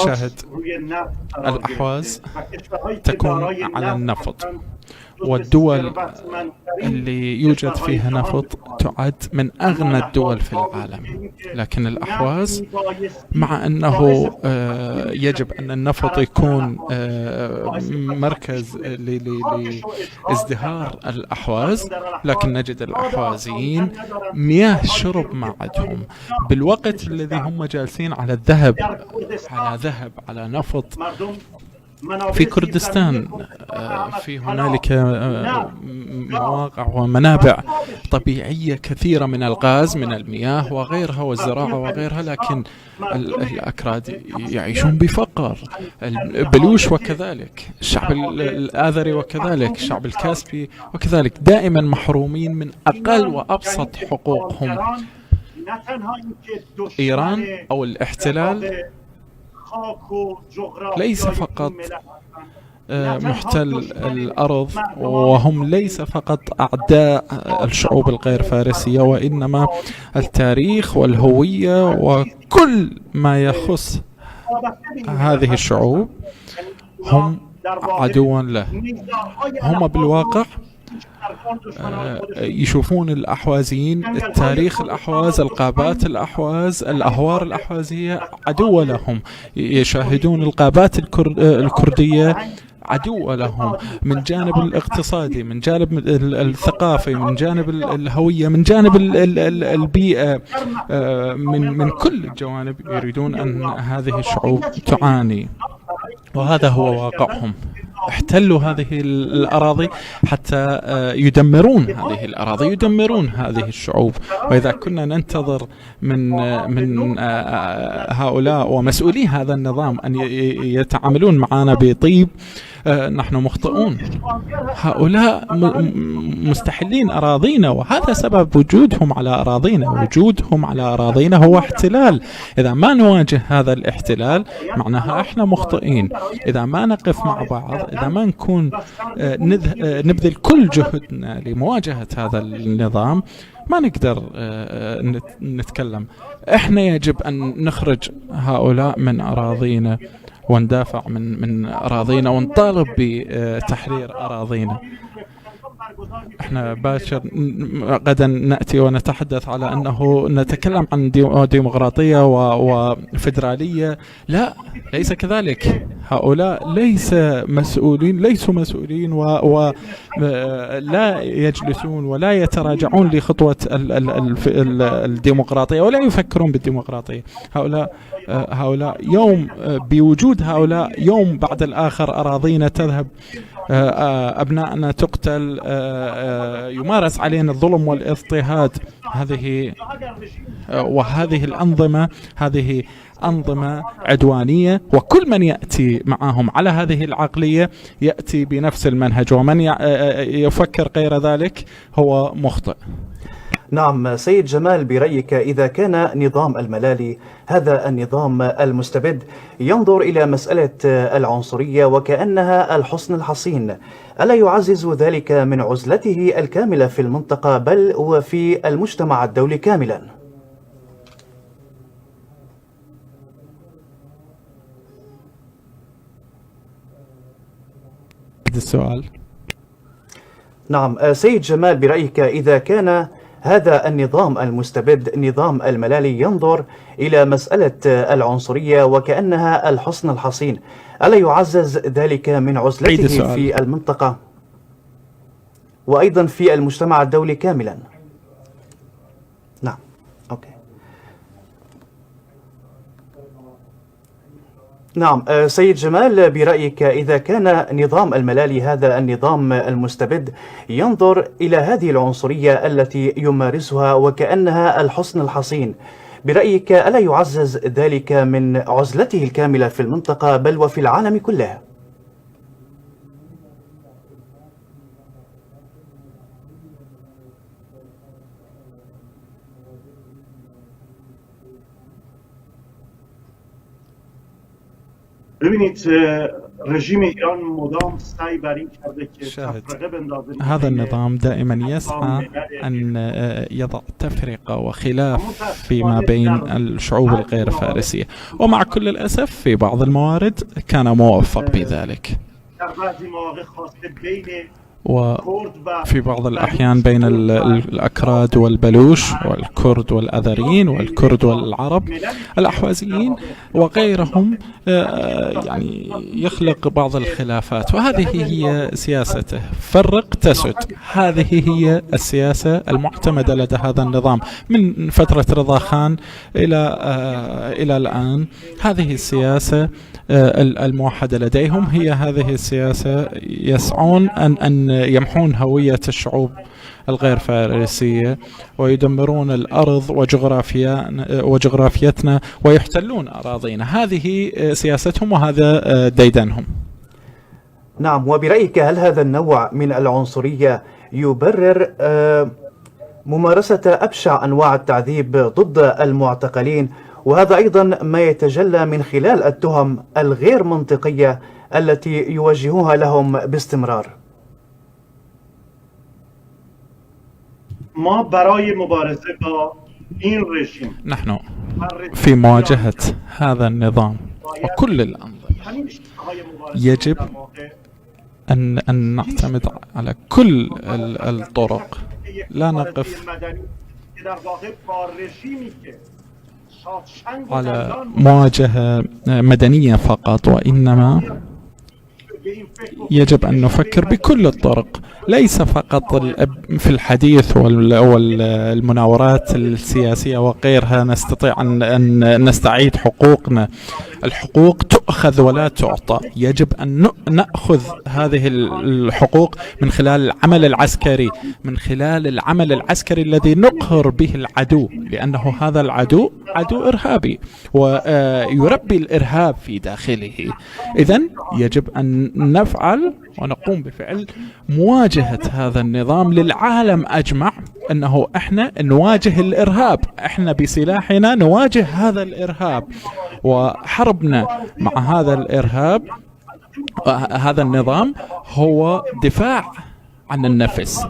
شاهد الأحواز تكون على النفط، والدول اللي يوجد فيها نفط تعد من أغنى الدول في العالم. لكن الأحواز مع أنه يجب أن النفط يكون مركز لازدهار الأحواز، لكن نجد الأحوازيين مياه شرب ما عندهم. بالوقت الذي هم جالسين على الذهب، على ذهب، على نفط في كردستان، في هنالك مواقع ومنابع طبيعية كثيرة من الغاز، من المياه وغيرها، والزراعة وغيرها، لكن الأكراد يعيشون بفقر. البلوش وكذلك، الشعب الآذري وكذلك، الشعب الكاسبي وكذلك، دائما محرومين من أقل وأبسط حقوقهم. إيران أو الاحتلال ليس فقط محتل الأرض، وهم ليس فقط أعداء الشعوب الغير فارسية، وإنما التاريخ والهوية وكل ما يخص هذه الشعوب هم عدوا له. هم بالواقع يشوفون الأحوازيين، التاريخ الأحواز، القابات الأحواز، الأهوار الأحوازية عدو لهم. يشاهدون القابات الكردية عدو لهم، من جانب الاقتصادي، من جانب الثقافي، من جانب الهوية، من جانب البيئة، من كل الجوانب يريدون أن هذه الشعوب تعاني، وهذا هو واقعهم. احتلوا هذه الأراضي حتى يدمرون هذه الأراضي، يدمرون هذه الشعوب. وإذا كنا ننتظر من هؤلاء ومسؤولي هذا النظام أن يتعاملون معنا بطيب، نحن مخطئون. هؤلاء مستحلين أراضينا، وهذا سبب وجودهم على أراضينا. وجودهم على أراضينا هو احتلال. إذا ما نواجه هذا الاحتلال معناها احنا مخطئين. إذا ما نقف مع بعض، إذا ما نكون نبذل كل جهدنا لمواجهة هذا النظام، ما نقدر نتكلم. احنا يجب أن نخرج هؤلاء من أراضينا وندافع من أراضينا ونطالب بتحرير أراضينا. احنا باكر غدا نأتي ونتحدث على أنه نتكلم عن ديمقراطية وفدرالية. لا، ليس كذلك. هؤلاء ليسوا مسؤولين ولا يجلسون ولا يتراجعون لخطوة الديمقراطية، ولا يفكرون بالديمقراطية. هؤلاء يوم بوجود هؤلاء يوم بعد الآخر أراضينا تذهب، أبنائنا تقتل، يمارس علينا الظلم والاضطهاد. وهذه الأنظمة، هذه أنظمة عدوانية، وكل من يأتي معهم على هذه العقلية يأتي بنفس المنهج، ومن يفكر غير ذلك هو مخطئ. نعم سيد جمال، برأيك إذا كان نظام الملالي هذا النظام المستبد ينظر إلى مسألة العنصرية وكأنها الحصن الحصين، ألا يعزز ذلك من عزلته الكاملة في المنطقة بل وفي المجتمع الدولي كاملا؟ السؤال. نعم سيد جمال، برأيك إذا كان هذا النظام المستبد نظام الملالي ينظر إلى مسألة العنصرية وكأنها الحصن الحصين، ألا يعزز ذلك من عزلته في المنطقة وأيضا في المجتمع الدولي كاملا؟ نعم أوكي. نعم سيد جمال، برأيك إذا كان نظام الملالي هذا النظام المستبد ينظر إلى هذه العنصرية التي يمارسها وكأنها الحصن الحصين، برأيك ألا يعزز ذلك من عزلته الكاملة في المنطقة بل وفي العالم كله؟ ببینید شاهد هذا النظام دائما يسعى أن يضع تفرقة وخلاف فيما بين الشعوب الغير فارسية، ومع كل الأسف في بعض الموارد كان موفق بذلك، وفي بعض الأحيان بين الأكراد والبلوش والكرد والأذريين والكرد والعرب الأحوازيين وغيرهم، يعني يخلق بعض الخلافات، وهذه هي سياسته، فرق تسد. هذه هي السياسة المعتمدة لدى هذا النظام من فترة رضا خان إلى الآن. هذه السياسة الموحدة لديهم، هي هذه السياسة يسعون أن يمحون هوية الشعوب الغير فارسية ويدمرون الأرض وجغرافيتنا ويحتلون أراضينا. هذه سياستهم وهذا ديدنهم. نعم، وبرأيك هل هذا النوع من العنصرية يبرر ممارسة أبشع أنواع التعذيب ضد المعتقلين، وهذا أيضا ما يتجلى من خلال التهم الغير منطقية التي يوجهوها لهم باستمرار؟ نحن في مواجهة هذا النظام وكل الأنظمة يجب أن نعتمد على كل الطرق، لا نقف على مواجهة مدنية فقط، وإنما يجب أن نفكر بكل الطرق، ليس فقط في الحديث والمناورات السياسية وغيرها نستطيع أن نستعيد حقوقنا. الحقوق تؤخذ ولا تعطى، يجب أن نأخذ هذه الحقوق من خلال العمل العسكري، من خلال العمل العسكري الذي نقهر به العدو، لأنه هذا العدو عدو إرهابي ويربي الإرهاب في داخله. إذن يجب أن نفعل ونقوم بفعل مواجهة هذا النظام للعالم أجمع، أنه إحنا نواجه الإرهاب، إحنا بسلاحنا نواجه هذا الإرهاب، وحربنا مع هذا الإرهاب هذا النظام هو دفاع عن النفس.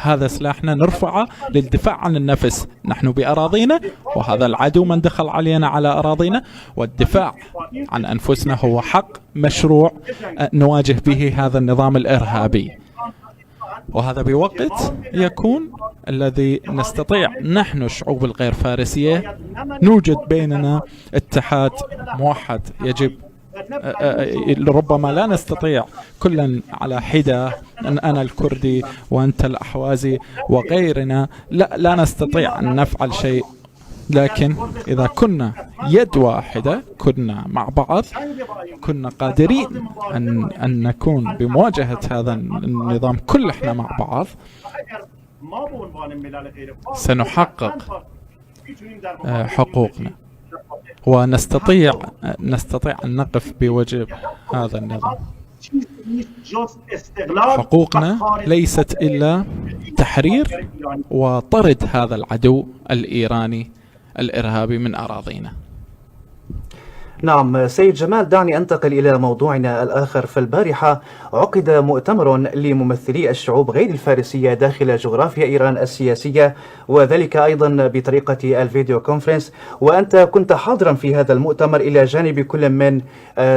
هذا سلاحنا نرفعه للدفاع عن النفس، نحن بأراضينا وهذا العدو من دخل علينا على أراضينا، والدفاع عن أنفسنا هو حق مشروع نواجه به هذا النظام الإرهابي. وهذا بوقت يكون الذي نستطيع نحن الشعوب الغير فارسية نوجد بيننا اتحاد موحد. يجب ربما لا نستطيع كلا على حدة، أنا الكردي وأنت الأحوازي وغيرنا، لا نستطيع أن نفعل شيء، لكن إذا كنا يد واحدة، كنا مع بعض، كنا قادرين أن نكون بمواجهة هذا النظام كلنا مع بعض، سنحقق حقوقنا ونستطيع أن نقف بوجه هذا النظام. حقوقنا ليست إلا تحرير وطرد هذا العدو الإيراني الإرهابي من أراضينا. نعم سيد جمال، دعني أنتقل إلى موضوعنا الآخر. فالبارحة عقد مؤتمر لممثلي الشعوب غير الفارسية داخل جغرافيا إيران السياسية، وذلك أيضا بطريقة الفيديو كونفرنس، وأنت كنت حاضرا في هذا المؤتمر إلى جانب كل من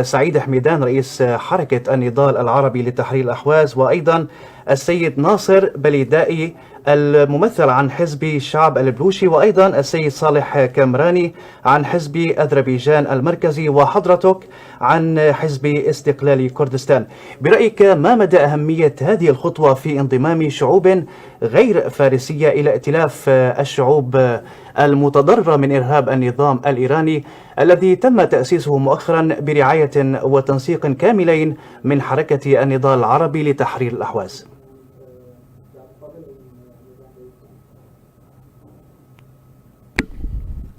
سعيد حميدان رئيس حركة النضال العربي لتحرير الأحواز، وأيضا السيد ناصر بليدائي الممثل عن حزب الشعب البلوشي، وأيضا السيد صالح كامراني عن حزب أذربيجان المركزي، وحضرتك عن حزب استقلال كردستان. برأيك ما مدى أهمية هذه الخطوة في انضمام شعوب غير فارسية إلى ائتلاف الشعوب المتضررة من إرهاب النظام الإيراني الذي تم تأسيسه مؤخرا برعاية وتنسيق كاملين من حركة النضال العربي لتحرير الأحواز؟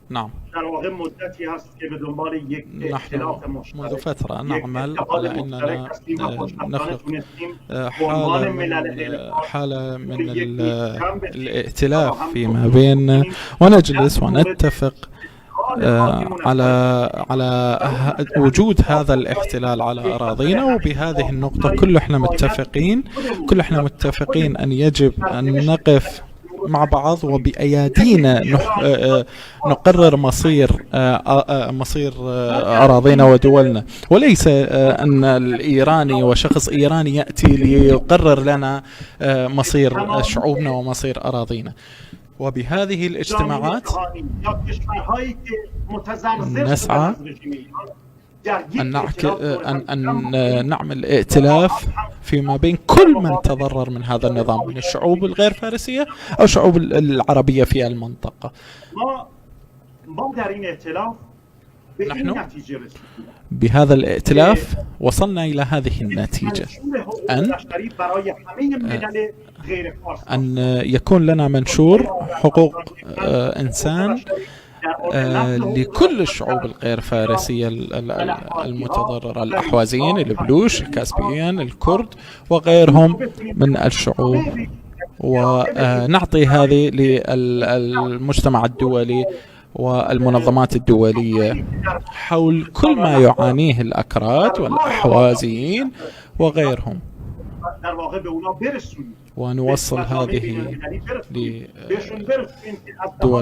نعم، نحن منذ فترة نعمل على أننا نخلق حالة من الائتلاف فيما بيننا، ونجلس ونتفق على وجود هذا الاحتلال على أراضينا. وبهذه النقطة كل احنا متفقين أن يجب أن نقف مع بعض وبأيادينا نقرر مصير أراضينا ودولنا، وليس أن الإيراني وشخص إيراني يأتي ليقرر لنا مصير شعوبنا ومصير أراضينا. وبهذه الاجتماعات نسعى أن نعمل ائتلاف فيما بين كل من تضرر من هذا النظام من الشعوب الغير فارسية أو الشعوب العربية في المنطقة. نحن بهذا الائتلاف وصلنا إلى هذه النتيجة، أن يكون لنا منشور حقوق إنسان لكل الشعوب الغير فارسية المتضررة، الأحوازيين، البلوش، الكاسبيين، الكرد وغيرهم من الشعوب، ونعطي هذه للمجتمع الدولي والمنظمات الدولية حول كل ما يعانيه الأكراد والأحوازيين وغيرهم، ونوصل هذه لدول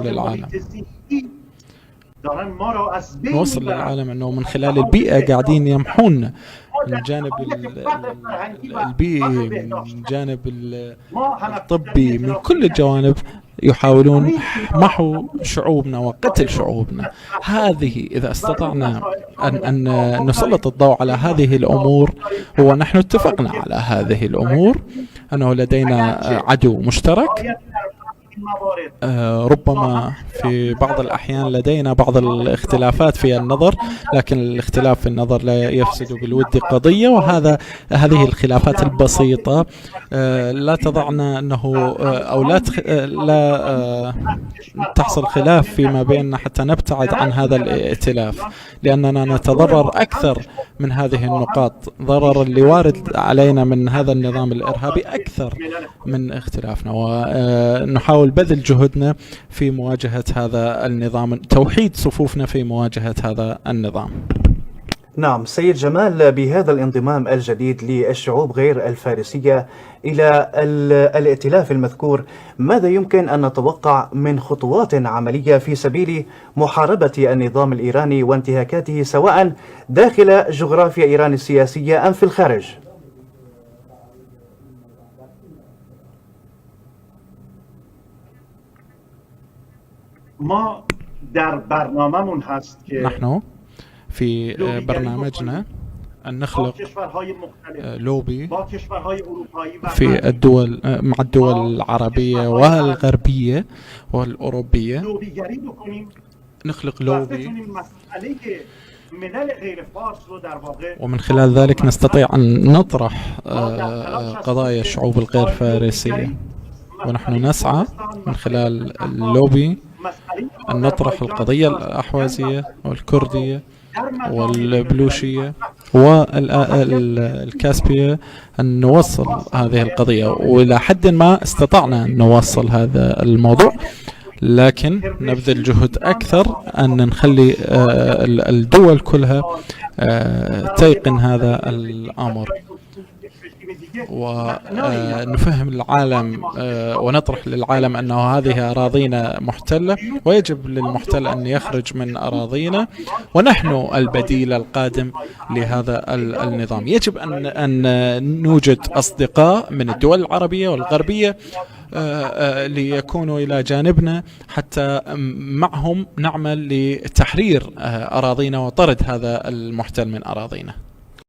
العالم. نوصل للعالم أنه من خلال البيئة قاعدين يمحون من جانب البيئي، من جانب الطبي، من كل الجوانب يحاولون محو شعوبنا وقتل شعوبنا. هذه إذا استطعنا أن نسلط الضوء على هذه الأمور، ونحن اتفقنا على هذه الأمور أنه لدينا عدو مشترك. ربما في بعض الأحيان لدينا بعض الاختلافات في النظر، لكن الاختلاف في النظر لا يفسد بالود قضية، هذه الخلافات البسيطة لا تضعنا أنه أو لا تحصل خلاف فيما بيننا حتى نبتعد عن هذا الائتلاف، لأننا نتضرر أكثر من هذه النقاط. ضرر اللي وارد علينا من هذا النظام الإرهابي أكثر من اختلافنا، ونحاول بذل جهدنا في مواجهة هذا النظام، توحيد صفوفنا في مواجهة هذا النظام. نعم سيد جمال، بهذا الانضمام الجديد للشعوب غير الفارسية إلى الائتلاف المذكور، ماذا يمكن أن نتوقع من خطوات عملية في سبيل محاربة النظام الإيراني وانتهاكاته سواء داخل جغرافيا إيران السياسية أم في الخارج؟ نحن في برنامجنا أن نخلق لوبي في الدول مع الدول العربية والغربية والأوروبية، نخلق لوبي ومن خلال ذلك نستطيع أن نطرح قضايا الشعوب الغير فارسية. ونحن نسعى من خلال اللوبي أن نطرح القضية الأحوازية والكردية والبلوشية والكاسبية، أن نوصل هذه القضية، وإلى حد ما استطعنا أن نوصل هذا الموضوع، لكن نبذل جهد أكثر أن نخلي الدول كلها تيقن هذا الأمر، ونفهم العالم ونطرح للعالم أنه هذه أراضينا محتلة، ويجب للمحتل أن يخرج من أراضينا، ونحن البديل القادم لهذا النظام. يجب أن نوجد أصدقاء من الدول العربية والغربية ليكونوا إلى جانبنا حتى معهم نعمل لتحرير أراضينا وطرد هذا المحتل من أراضينا.